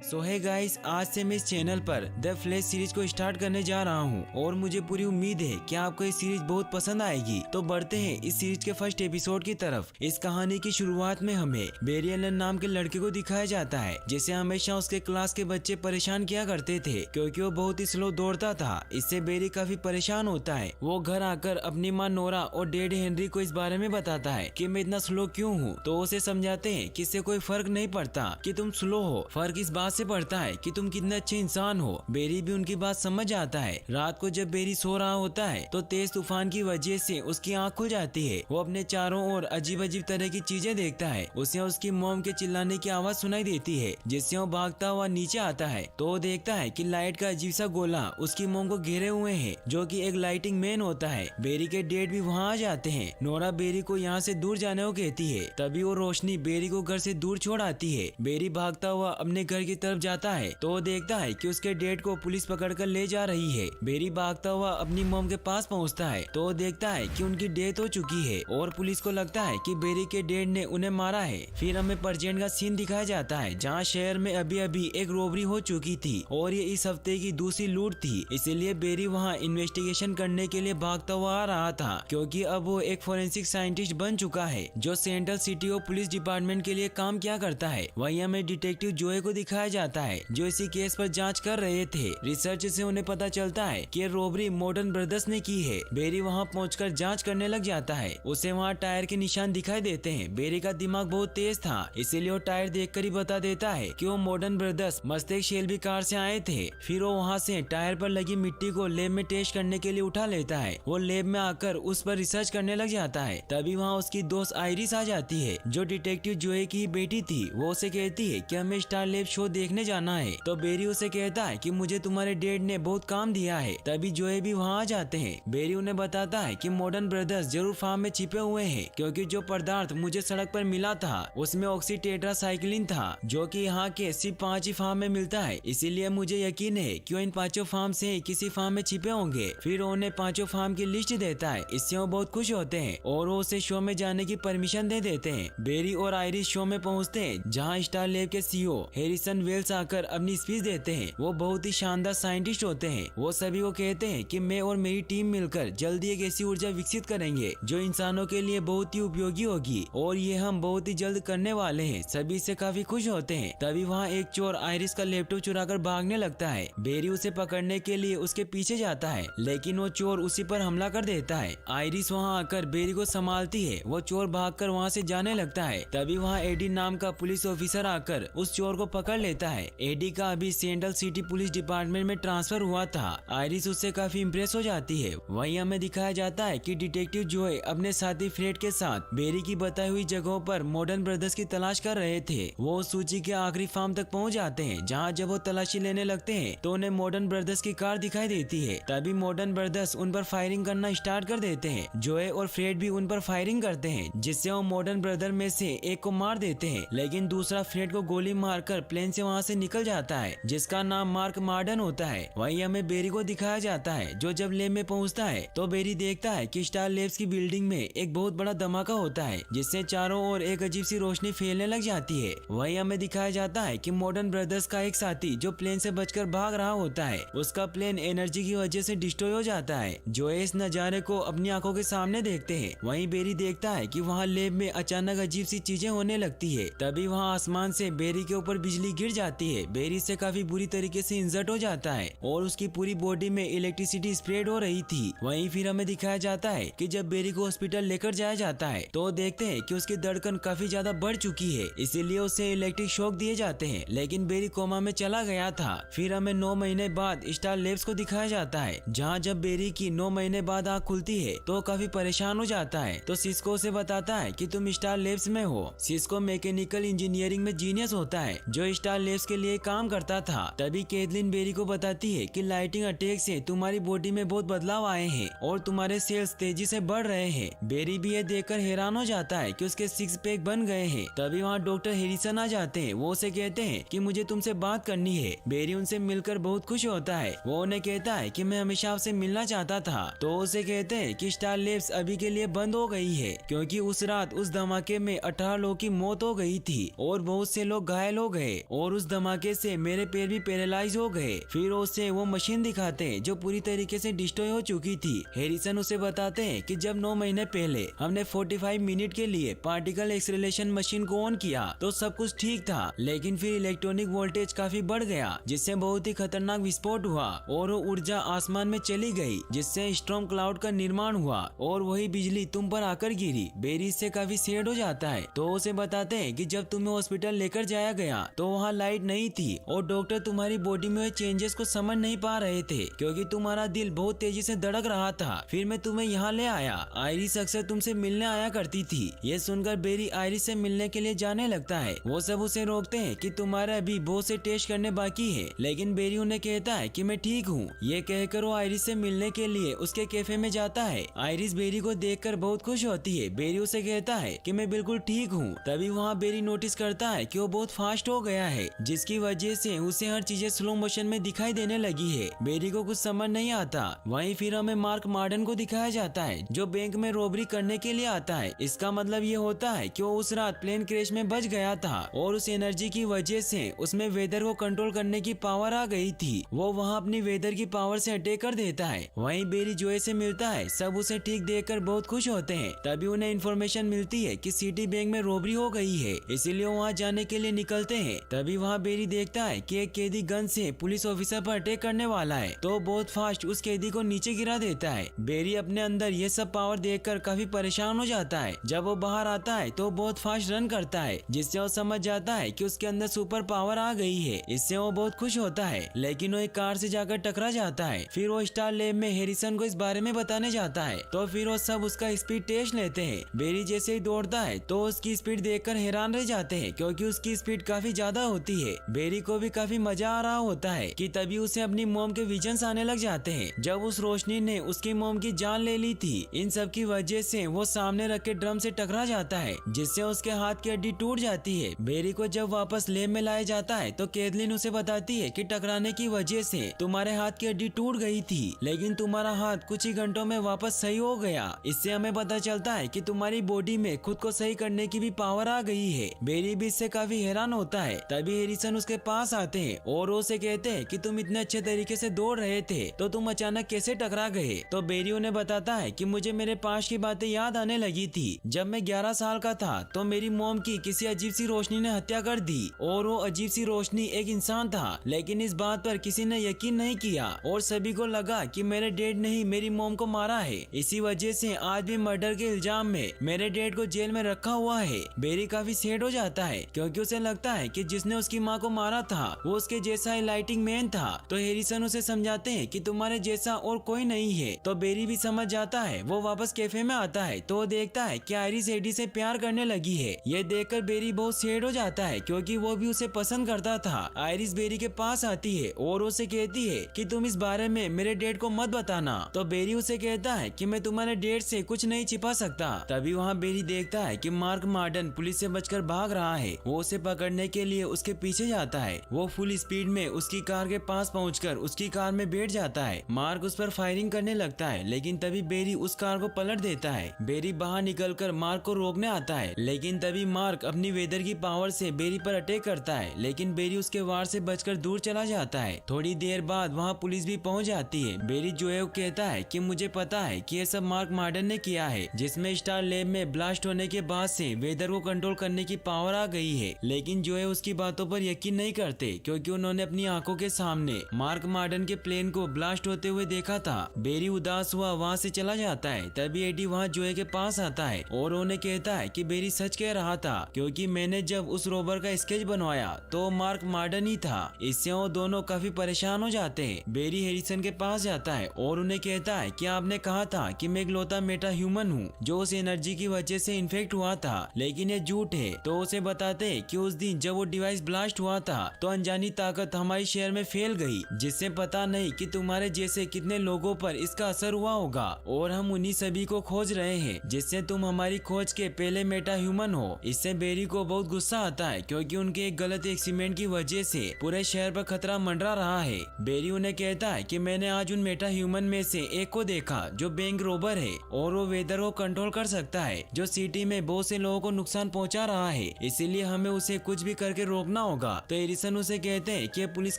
सो है गाइस, आज से मैं इस चैनल पर द फ्लैश सीरीज को स्टार्ट करने जा रहा हूँ और मुझे पूरी उम्मीद है कि आपको ये सीरीज बहुत पसंद आएगी। तो बढ़ते हैं इस सीरीज के फर्स्ट एपिसोड की तरफ। इस कहानी की शुरुआत में हमें बेरी एलन नाम के लड़के को दिखाया जाता है जिसे हमेशा उसके क्लास के बच्चे परेशान किया करते थे क्योंकि वो बहुत ही स्लो दौड़ता था। इससे बेरी काफी परेशान होता है। वो घर आकर अपनी माँ नोरा और डैडी हेनरी को इस बारे में बताता है कि मैं इतना स्लो क्यों हूँ। तो उसे समझाते हैं कि इससे कोई फर्क नहीं पड़ता कि तुम स्लो हो, फर्क इस बात से पड़ता है कि तुम कितने अच्छे इंसान हो। बेरी भी उनकी बात समझ आता है। रात को जब बेरी सो रहा होता है तो तेज तूफान की वजह से उसकी आंख खुल जाती है। वो अपने चारों ओर अजीब अजीब तरह की चीजें देखता है। उसे उसकी मॉम के चिल्लाने की आवाज सुनाई देती है जिससे वो भागता हुआ नीचे आता है तो वो देखता है कि लाइट का अजीब सा गोला उसकी मॉम को घेरे हुए है जो कि एक लाइटिंग मैन होता है। बेरी के डैड भी वहाँ आ जाते हैं। नोरा बेरी को यहाँ से दूर जाने को कहती है। तभी वो रोशनी बेरी को घर से दूर छोड़ आती है। बेरी भागता हुआ अपने घर की तरफ जाता है तो वो देखता है कि उसके डैड को पुलिस पकड़कर ले जा रही है। बेरी भागता हुआ अपनी मॉम के पास पहुंचता है तो वो देखता है कि उनकी डेथ हो चुकी है और पुलिस को लगता है कि बेरी के डैड ने उन्हें मारा है। फिर हमें प्रेजेंट का सीन दिखाया जाता है जहाँ शहर में अभी अभी एक रोबरी हो चुकी थी और ये इस हफ्ते की दूसरी लूट थी। इसीलिए बेरी वहाँ इन्वेस्टिगेशन करने के लिए भागता हुआ आ रहा था क्योंकि अब वो एक फोरेंसिक साइंटिस्ट बन चुका है जो सेंट्रल सिटी और पुलिस डिपार्टमेंट के लिए काम किया करता है। वहीं हमें डिटेक्टिव जोए को दिखाया जाता है जो इसी केस पर जांच कर रहे थे। रिसर्च से उन्हें पता चलता है कि रोबरी मॉडर्न ब्रदर्स ने की है। बेरी वहां पहुंचकर जांच करने लग जाता है। उसे वहां टायर के निशान दिखाई देते हैं। बेरी का दिमाग बहुत तेज था इसीलिए वो टायर देखकर ही बता देता है कि वो modern brothers Mastek Shelby car से आए थे। फिर वो वहाँ से टायर पर लगी मिट्टी को लैब में टेस्ट करने के लिए उठा लेता है। वो लैब में आकर उस पर रिसर्च करने लग जाता है। तभी वहाँ उसकी दोस्त आयरिस आ जाती है जो डिटेक्टिव जोए की बेटी थी। वो उसे कहती है कि हमें स्टार लैब शो देखने जाना है। तो बेरी उसे कहता है कि मुझे तुम्हारे डैड ने बहुत काम दिया है। तभी जोए भी वहाँ आ जाते हैं। बेरी उन्हें बताता है कि मॉडर्न ब्रदर्स जरूर फार्म में छिपे हुए हैं क्योंकि जो पदार्थ मुझे सड़क पर मिला था उसमें ऑक्सीटेट्रासाइक्लिन था जो कि यहाँ के सिर्फ 5 ही फार्म में मिलता है। इसीलिए मुझे यकीन है कि वो इन 5 फार्म से किसी फार्म में छिपे होंगे। फिर उन्हें 5 फार्म की लिस्ट देता है। इससे वो बहुत खुश होते हैं और वो उसे शो में जाने की परमिशन दे देते हैं। बेरी और आयरिस शो में पहुँचते हैं जहाँ स्टार लैब के सीईओ हैरिसन वेल्स आकर अपनी स्पीच देते हैं। वो बहुत ही शानदार साइंटिस्ट होते हैं। वो सभी को कहते हैं कि मैं और मेरी टीम मिलकर जल्दी एक ऐसी ऊर्जा विकसित करेंगे जो इंसानों के लिए बहुत ही उपयोगी होगी और ये हम बहुत ही जल्द करने वाले हैं। सभी से काफी खुश होते हैं। तभी वहाँ एक चोर आयरिस का लैपटॉप चुराकर भागने लगता है। बेरी उसे पकड़ने के लिए उसके पीछे जाता है लेकिन वो चोर उसी पर हमला कर देता है। आयरिस वहाँ आकर बेरी को संभालती है। वो चोर भागकर वहाँ से जाने लगता है। तभी वहाँ एडी नाम का पुलिस ऑफिसर आकर उस चोर को पकड़ लेता है। एडी का अभी सेंट्रल सिटी पुलिस डिपार्टमेंट में ट्रांसफर हुआ था। आयरिस उससे काफी इम्प्रेस हो जाती है। वहीं हमें दिखाया जाता है कि डिटेक्टिव जोए अपने साथी फ्रेड के साथ बेरी की बताई हुई जगहों पर मॉडर्न ब्रदर्स की तलाश कर रहे थे। वो उस सूची के आखिरी फार्म तक पहुंच जाते हैं जहां जब वो तलाशी लेने लगते हैं तो उन्हें मॉडर्न ब्रदर्स की कार दिखाई देती है। तभी मॉडर्न ब्रदर्स उन पर फायरिंग करना स्टार्ट कर देते हैं। जोए और फ्रेड भी उन पर फायरिंग करते हैं जिससे वो मॉडर्न ब्रदर में से एक को मार देते हैं लेकिन दूसरा फ्रेड को गोली मारकर प्लेन से वहाँ से निकल जाता है जिसका नाम मार्क मार्डन होता है। वहीं हमें बेरी को दिखाया जाता है जो जब लैब में पहुँचता है तो बेरी देखता है कि स्टार लैब्स की बिल्डिंग में एक बहुत बड़ा धमाका होता है जिससे चारों ओर एक अजीब सी रोशनी फैलने लग जाती है। वहीं हमें दिखाया जाता है कि मॉडर्न ब्रदर्स का एक साथी जो प्लेन से बचकर भाग रहा होता है उसका प्लेन एनर्जी की वजह से डिस्ट्रॉय हो जाता है। जो इस नजारे को अपनी आंखों के सामने देखते हैं। वहीं बेरी देखता है कि वहाँ लैब में अचानक अजीब सी चीजें होने लगती है। तभी वहाँ आसमान से बेरी के ऊपर बिजली गिर जाती है। बेरी से काफी बुरी तरीके से इंजर्ड हो जाता है और उसकी पूरी बॉडी में इलेक्ट्रिसिटी स्प्रेड हो रही थी। वहीं फिर हमें दिखाया जाता है कि जब बेरी को हॉस्पिटल लेकर जाया जाता है तो देखते हैं कि उसकी धड़कन काफी ज्यादा बढ़ चुकी है इसीलिए उसे इलेक्ट्रिक शॉक दिए जाते हैं लेकिन बेरी कोमा में चला गया था। फिर हमें 9 महीने बाद स्टार लैब्स को दिखाया जाता है जहाँ जब बेरी की 9 महीने बाद आँख खुलती है तो काफी परेशान हो जाता है। तो सिस्को उसे बताता है कि तुम स्टार लैब्स में हो। सिस्को मैकेनिकल इंजीनियरिंग में जीनियस होता है जो स्टार लैब्स के लिए काम करता था। तभी कैथलीन बेरी को बताती है कि लाइटिंग अटैक से तुम्हारी बॉडी में बहुत बदलाव आए हैं और तुम्हारे सेल्स तेजी से बढ़ रहे हैं। बेरी भी ये देखकर हैरान हो जाता है कि उसके 6 पैक बन गए हैं। तभी वहाँ डॉक्टर हैरिसन आ जाते हैं। वो उसे कहते हैं कि मुझे तुमसे बात करनी है। बेरी उनसे मिलकर बहुत खुश होता है। वो उन्हें कहता है कि मैं हमेशा आपसे मिलना चाहता था। तो उसे कहते हैं कि स्टार लैब्स अभी के लिए बंद हो गई है क्योंकि उस रात उस धमाके में 18 लोगों की मौत हो गई थी और बहुत से लोग घायल हो गए और और उस धमाके से मेरे पैर भी पैरालाइज हो गए। फिर उसे वो मशीन दिखाते हैं जो पूरी तरीके से डिस्ट्रॉय हो चुकी थी। हैरिसन उसे बताते हैं कि जब 9 महीने पहले हमने 45 मिनट के लिए पार्टिकल एक्सेलरेशन मशीन को ऑन किया तो सब कुछ ठीक था, लेकिन फिर इलेक्ट्रॉनिक वोल्टेज काफी बढ़ गया जिससे बहुत ही खतरनाक विस्फोट हुआ और वो ऊर्जा आसमान में चली गई जिससे स्टॉर्म क्लाउड का निर्माण हुआ और वही बिजली तुम पर आकर गिरी। बेरी इससे काफी सैड हो जाता है तो उसे बताते हैं कि जब तुम्हें हॉस्पिटल लेकर जाया गया तो वहाँ लाइट नहीं थी और डॉक्टर तुम्हारी बॉडी में हुए चेंजेस को समझ नहीं पा रहे थे क्योंकि तुम्हारा दिल बहुत तेजी से धड़क रहा था। फिर मैं तुम्हें यहाँ ले आया। आयरिस अक्सर तुमसे मिलने आया करती थी। ये सुनकर बेरी आयरिस से मिलने के लिए जाने लगता है। वो सब उसे रोकते हैं कि तुम्हारा अभी बहुत से टेस्ट करने बाकी है, लेकिन बेरी उन्हें कहता है कि मैं ठीक हूँ। ये कहकर वो आयरिस से मिलने के लिए उसके कैफे में जाता है। आयरिस बेरी को देखकर बहुत खुश होती है। बेरी उसे कहता है कि मैं बिल्कुल ठीक हूँ। तभी वहाँ बेरी नोटिस करता है कि वो बहुत फास्ट हो गया है जिसकी वजह से उसे हर चीजें स्लो मोशन में दिखाई देने लगी है। बेरी को कुछ समझ नहीं आता। वहीं फिर हमें मार्क मार्डन को दिखाया जाता है जो बैंक में रॉबरी करने के लिए आता है। इसका मतलब ये होता है कि वो उस रात प्लेन क्रैश में बच गया था और उस एनर्जी की वजह से उसमें वेदर को कंट्रोल करने की पावर आ गई थी। वो वहाँ अपनी वेदर की पावर से अटैक कर देता है। वहीं बेरी जोए से मिलता है। सब उसे ठीक देखकर बहुत खुश होते हैं। तभी उन्हें इन्फॉर्मेशन मिलती है कि सिटी बैंक में रॉबरी हो गई है, इसीलिए वहाँ जाने के लिए निकलते हैं। तभी वहाँ बेरी देखता है कि एक कैदी गन से पुलिस ऑफिसर पर अटैक करने वाला है तो बहुत फास्ट उस कैदी को नीचे गिरा देता है। बेरी अपने अंदर ये सब पावर देखकर काफी परेशान हो जाता है। जब वो बाहर आता है तो बहुत फास्ट रन करता है जिससे वो समझ जाता है कि उसके अंदर सुपर पावर आ गई है। इससे वो बहुत खुश होता है, लेकिन वो एक कार से जाकर टकरा जाता है। फिर वो स्टार लैब में हैरिसन को इस बारे में बताने जाता है तो फिर वो सब उसका स्पीड टेस्ट लेते हैं। बेरी जैसे ही दौड़ता है तो उसकी स्पीड देखकर हैरान रह जाते हैं क्योंकि उसकी स्पीड काफी ज्यादा होती है। बेरी को भी काफी मजा आ रहा होता है कि तभी उसे अपनी मॉम के विजन्स आने लग जाते हैं जब उस रोशनी ने उसकी मॉम की जान ले ली थी। इन सब की वजह से वो सामने रखे ड्रम से टकरा जाता है जिससे उसके हाथ की हड्डी टूट जाती है। बेरी को जब वापस लैब में लाया जाता है तो कैथलीन उसे बताती है कि टकराने की वजह से तुम्हारे हाथ की हड्डी टूट गई थी, लेकिन तुम्हारा हाथ कुछ ही घंटों में वापस सही हो गया। इससे हमें पता चलता है कि तुम्हारी बॉडी में खुद को सही करने की भी पावर आ गई है। बेरी भी इससे काफी हैरान होता है। तभी हैरिसन उसके पास आते हैं और उसे कहते हैं कि तुम इतने अच्छे तरीके से दौड़ रहे थे तो तुम अचानक कैसे टकरा गए। तो बेरी उन्हें बताता है कि मुझे मेरे पास की बातें याद आने लगी थी। जब मैं 11 साल का था तो मेरी मॉम की किसी अजीब सी रोशनी ने हत्या कर दी और वो अजीब सी रोशनी एक इंसान था, लेकिन इस बात पर किसी ने यकीन नहीं किया और सभी को लगा कि मेरे डैड ने ही मेरी मॉम को मारा है। इसी वजह से आज भी मर्डर के इल्जाम में मेरे डैड को जेल में रखा हुआ है। बेरी काफी सैड हो जाता है क्योंकि उसे लगता है कि जिसने उसकी माँ को मारा था वो उसके जैसा ही लाइटिंग मैन था। तो हैरिसन उसे समझाते हैं कि तुम्हारे जैसा और कोई नहीं है। तो बेरी भी समझ जाता है। वो वापस कैफे में आता है तो वो देखता है कि आयरिस एडी से प्यार करने लगी है। ये देखकर बेरी बहुत सैड हो जाता है क्योंकि वो भी उसे पसंद करता था। आयरिस बेरी के पास आती है और उसे कहती है कि तुम इस बारे में मेरे डैड को मत बताना। तो बेरी उसे कहता है कि मैं तुम्हारे डैड से कुछ नहीं छिपा सकता। तभी वहाँ बेरी देखता है कि मार्क मार्डन पुलिस से बचकर भाग रहा है। वो उसे पकड़ने के लिए उसके पीछे जाता है। वो फुल स्पीड में उसकी कार के पास पहुंचकर उसकी कार में बैठ जाता है। मार्क उस पर फायरिंग करने लगता है, लेकिन तभी बेरी उस कार को पलट देता है। बेरी बाहर निकलकर मार्क को रोकने आता है, लेकिन तभी मार्क अपनी वेदर की पावर से बेरी पर अटैक करता है, लेकिन बेरी उसके वार से बचकर दूर चला जाता है। थोड़ी देर बाद वहाँ पुलिस भी पहुँच जाती है। बेरी जोए को कहता है कि मुझे पता है कि ये सब मार्क मार्डन ने किया है, जिसमें स्टार लैब में ब्लास्ट होने के बाद से वेदर को कंट्रोल करने की पावर आ गई है। लेकिन जोए उसकी बातों पर यकीन नहीं करते क्योंकि उन्होंने अपनी आंखों के सामने मार्क मार्डन के प्लेन को ब्लास्ट होते हुए देखा था। बेरी उदास हुआ वहाँ से चला जाता है। तभी एडी वहाँ जोए के पास आता है और उन्हें कहता है कि बेरी सच कह रहा था क्योंकि मैंने जब उस रोबर का स्केच बनवाया तो मार्क मार्डन ही था। इससे वो दोनों काफी परेशान हो जाते हैं। बेरी हैरिसन के पास जाता है और उन्हें कहता है कि आपने कहा था कि मैं इकलौता मेटा ह्यूमन हूँ जो उस एनर्जी की वजह से इन्फेक्ट हुआ था, लेकिन ये झूठ है। तो उसे बताते हैं कि उस दिन जब वो डिवाइस ब्लास्ट हुआ था तो अनजानी ताकत हमारे शहर में फैल गई, जिससे पता नहीं कि तुम्हारे जैसे कितने लोगों पर इसका असर हुआ होगा और हम उन्हीं सभी को खोज रहे हैं जिससे तुम हमारी खोज के पहले मेटा ह्यूमन हो। इससे बेरी को बहुत गुस्सा आता है क्योंकि उनके एक गलत एक्सीडेंट की वजह से पूरे शहर पर खतरा मंडरा रहा है। बेरी उन्हें कहता है कि मैंने आज उन मेटा ह्यूमन में से एक को देखा जो बैंक रोबर है और वो वेदर को कंट्रोल कर सकता है जो सिटी में बहुत से लोगों को नुकसान पहुंचा रहा है, इसीलिए हमें उसे कुछ भी करके रोकना रोकना होगा। तो एरिसन उसे कहते हैं कि पुलिस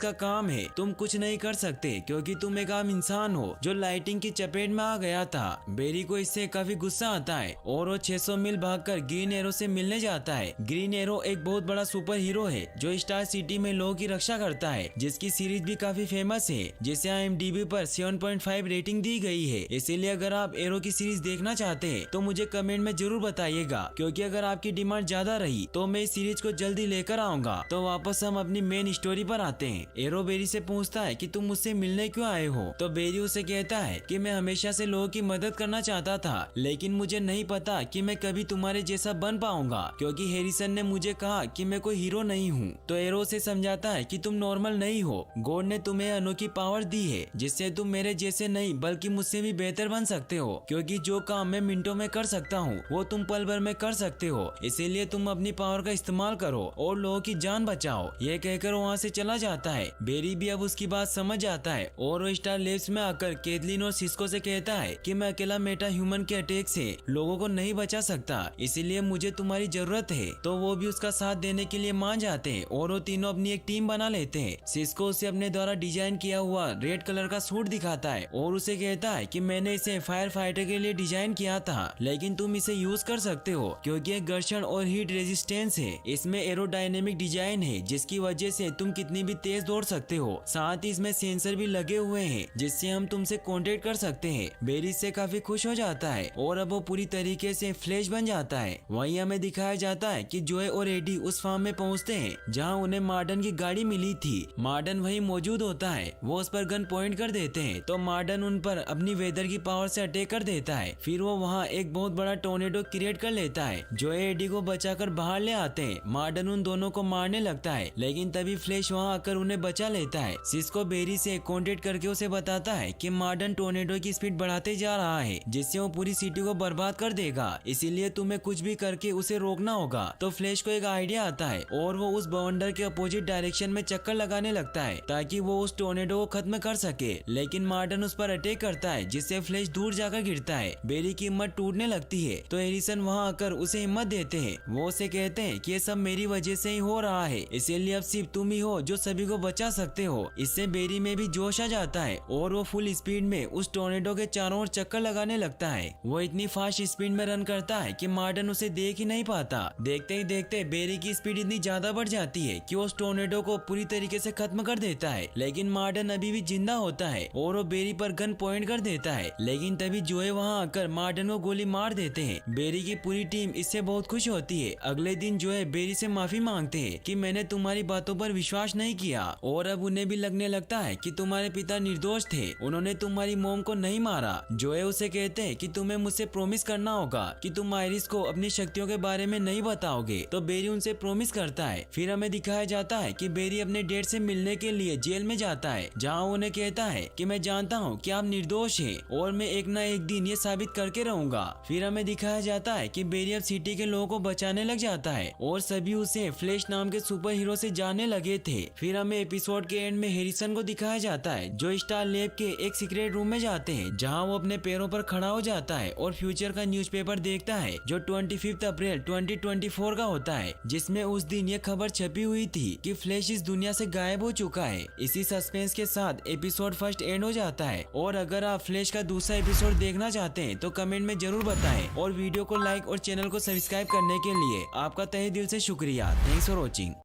का काम है, तुम कुछ नहीं कर सकते क्योंकि तुम एक आम इंसान हो जो लाइटिंग की चपेट में आ गया था। बेरी को इससे काफी गुस्सा आता है और वो 600 मील भागकर ग्रीन एरो से मिलने जाता है। ग्रीन एरो एक बहुत बड़ा सुपर हीरो है जो स्टार सिटी में लोगों की रक्षा करता है, जिसकी सीरीज भी काफी फेमस है, जिसे IMDb पर 7.5 रेटिंग दी गई है। इसीलिए अगर आप एरो की सीरीज देखना चाहते हैं तो मुझे कमेंट में जरूर बताइएगा, क्योंकि अगर आपकी डिमांड ज्यादा रही तो मैं इस सीरीज को जल्दी लेकर आऊंगा। तो वापस हम अपनी मेन स्टोरी पर आते हैं। एरो बेरी से पूछता है कि तुम मुझसे मिलने क्यों आए हो। तो बेरी उसे कहता है कि मैं हमेशा से लोगों की मदद करना चाहता था, लेकिन मुझे नहीं पता कि मैं कभी तुम्हारे जैसा बन पाऊंगा, क्योंकि हैरिसन ने मुझे कहा कि मैं कोई हीरो नहीं हूँ। तो एरो से समझाता है कि तुम नॉर्मल नहीं हो, गॉड ने तुम्हें अनोखी पावर दी है जिससे तुम मेरे जैसे नहीं बल्कि मुझसे भी बेहतर बन सकते हो, क्योंकि जो काम मैं मिनटों में कर सकता हूँ वो तुम पल भर में कर सकते हो। इसीलिए तुम अपनी पावर का इस्तेमाल करो और लोगों की जान बचाओ। ये कहकर वहाँ से चला जाता है। बेरी भी अब उसकी बात समझ जाता है और वो स्टार लेब्स में आकर केथलीन और सिस्को से कहता है कि मैं अकेला मेटा ह्यूमन के अटैक से लोगों को नहीं बचा सकता, इसीलिए मुझे तुम्हारी जरूरत है। तो वो भी उसका साथ देने के लिए मान जाते हैं और वो तीनों अपनी एक टीम बना लेते हैं। सिस्को उसे अपने द्वारा डिजाइन किया हुआ रेड कलर का सूट दिखाता है और उसे कहता है कि मैंने इसे फायर फाइटर के लिए डिजाइन किया था, लेकिन तुम इसे यूज कर सकते हो क्योंकि ये घर्षण और हीट रेजिस्टेंस है। इसमें एरोडायनेमिक डिजाइन है जिसकी वजह से तुम कितनी भी तेज दौड़ सकते हो। साथ ही इसमें सेंसर भी लगे हुए हैं जिससे हम तुमसे कांटेक्ट कर सकते हैं। बेरी से काफी खुश हो जाता है और अब वो पूरी तरीके से फ्लैश बन जाता है। वहीं हमें दिखाया जाता है कि जोए और एडी उस फार्म में पहुंचते हैं जहां उन्हें मार्डन की गाड़ी मिली थी। मार्डन वहीं मौजूद होता है, वो उस पर गन पॉइंट कर देते हैं तो मार्डन उन पर अपनी वेदर की पावर से अटैक कर देता है। फिर वो वहाँ एक बहुत बड़ा टोर्नेडो क्रिएट कर लेता है। जोए एडी को बचाकर बाहर ले आते हैं। मार्डन उन दोनों को मारने लगता है, लेकिन तभी फ्लैश वहाँ आकर उन्हें बचा लेता है। सिस्को बेरी से कांटेक्ट करके उसे बताता है कि मार्डन टोर्नेडो की स्पीड बढ़ाते जा रहा है जिससे वो पूरी सिटी को बर्बाद कर देगा, इसीलिए तुम्हें कुछ भी करके उसे रोकना होगा। तो फ्लैश को एक आइडिया आता है और वो उस बवंडर के अपोजिट डायरेक्शन में चक्कर लगाने लगता है ताकि वो उस टोर्नेडो को खत्म कर सके, लेकिन मार्डन उस पर अटैक करता है जिससे फ्लैश दूर जाकर गिरता है। बेरी की हिम्मत टूटने लगती है तो हैरिसन वहाँ आकर उसे हिम्मत देते हैं। वो उसे कहते हैं कि ये सब मेरी वजह से ही हो रहा है, इसीलिए अब सिर्फ तुम ही हो जो सभी को बचा सकते हो। इससे बेरी में भी जोश आ जाता है और वो फुल स्पीड में उस टोर्नेडो के चारों ओर चक्कर लगाने लगता है। वो इतनी फास्ट स्पीड में रन करता है कि मार्डन उसे देख ही नहीं पाता। देखते ही देखते बेरी की स्पीड इतनी ज्यादा बढ़ जाती है कि वो उस टोर्नेडो को पूरी तरीके से खत्म कर देता है, लेकिन मार्डन अभी भी जिंदा होता है और वो बेरी पर गन पॉइंट कर देता है। लेकिन तभी जोए वहाँ आकर मार्डन को गोली मार देते हैं। बेरी की पूरी टीम इससे बहुत खुश होती है। अगले दिन जोए बेरी से माफी मांगते हैं कि मैंने तुम्हारी बातों पर विश्वास नहीं किया और अब उन्हें भी लगने लगता है कि तुम्हारे पिता निर्दोष थे, उन्होंने तुम्हारी मॉम को नहीं मारा। जोए उसे कहते हैं कि तुम्हें मुझसे प्रॉमिस करना होगा कि तुम आयरिस को अपनी शक्तियों के बारे में नहीं बताओगे। तो बेरी उनसे प्रॉमिस करता है। फिर हमें दिखाया जाता है कि बेरी अपने डैड से मिलने के लिए जेल में जाता है, जहाँ उन्हें कहता है कि मैं जानता हूँ कि आप निर्दोष हैं और मैं एक न एक दिन ये साबित करके रहूंगा। फिर हमें दिखाया जाता है कि बेरी अब सिटी के लोगों को बचाने लग जाता है और सभी उसे फ्लैश नाम के सुपर हीरो से जानने लगे थे। फिर हमें एपिसोड के एंड में हैरिसन को दिखाया जाता है जो स्टार लैब के एक सीक्रेट रूम में जाते हैं, जहाँ वो अपने पैरों पर खड़ा हो जाता है और फ्यूचर का न्यूज़पेपर देखता है जो 25 अप्रैल 2024 का होता है, जिसमें उस दिन ये खबर छपी हुई थी कि फ्लैश इस दुनिया से गायब हो चुका है। इसी सस्पेंस के साथ एपिसोड फर्स्ट एंड हो जाता है। और अगर आप फ्लैश का दूसरा एपिसोड देखना चाहते हैं तो कमेंट में जरूर बताएं और वीडियो को लाइक और चैनल को सब्सक्राइब करने के लिए आपका तहे दिल से शुक्रिया। Thanks for watching.